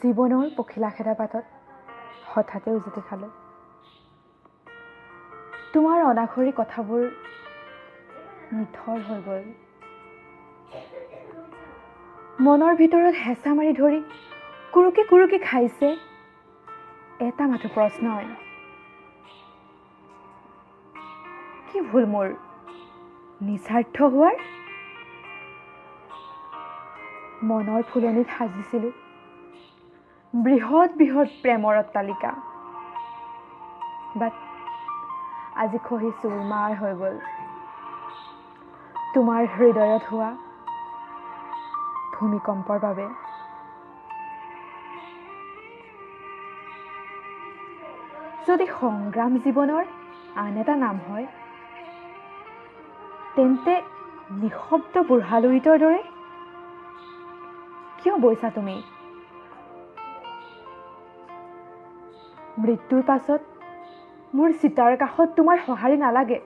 জীৱনৰ পখিলা খেদা পাতত হঠাতে উজুতি খালোঁ। তোমাৰ অনাখৰি কথাবোৰ নিথৰ হৈ গ'ল। মনৰ ভিতৰত হেঁচা মাৰি ধৰি কুৰুকি কুৰুকি খাইছে এটা মাথো প্ৰশ্নই, কি ভুল মোৰ নিস্বাৰ্থ হোৱাৰ? মনৰ ফুলনিত সাজিছিলোঁ বৃহৎ বৃহৎ প্ৰেমৰ অট্টালিকা, বাট আজি খহি চুৰমাৰ হৈ গ'ল তোমাৰ হৃদয়ত হোৱা ভূমিকম্পৰ বাবে। যদি সংগ্ৰাম জীৱনৰ আন এটা নাম হয়, তেন্তে নিঃশব্দ বুঢ়া লুইতৰ দৰে কিয় বৈছা তুমি? মৃত্যুৰ পাছত মোৰ চিতাৰ কাষত তোমাৰ সঁহাৰি নালাগে,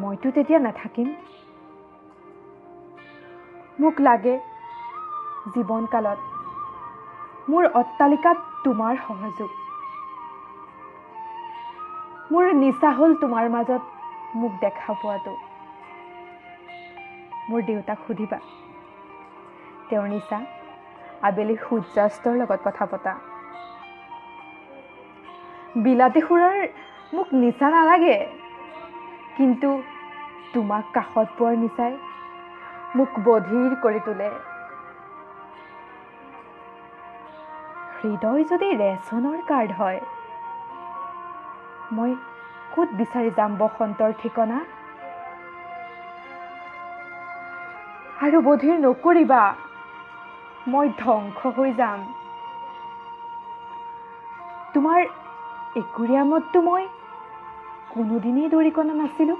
মইতো তেতিয়া নাথাকিম। মোক লাগে জীৱনকালত মোৰ অট্টালিকাত তোমাৰ সহযোগ। মোৰ নিচা হ'ল তোমাৰ মাজত মোক দেখা পোৱাটো। মোৰ দেউতাক সুধিবা, তেওঁৰ নিচা আবেলি সূৰ্যাস্তৰ লগত কথা পতা। বিলাতী সুৰাৰ মোক নিচা নালাগে, কিন্তু তোমাক কাষত পোৱাৰ নিচাই মোক বধিৰ কৰি তোলে। হৃদয় যদি ৰেচনৰ কাৰ্ড হয়, মই ক'ত বিচাৰি যাম বসন্তৰ ঠিকনা? আৰু বধিৰ নকৰিবা, মই ধ্বংস হৈ যাম। তোমাৰ একুৰিয়ামততো মই কোনোদিনেই দৰিকণা নাছিলোঁ।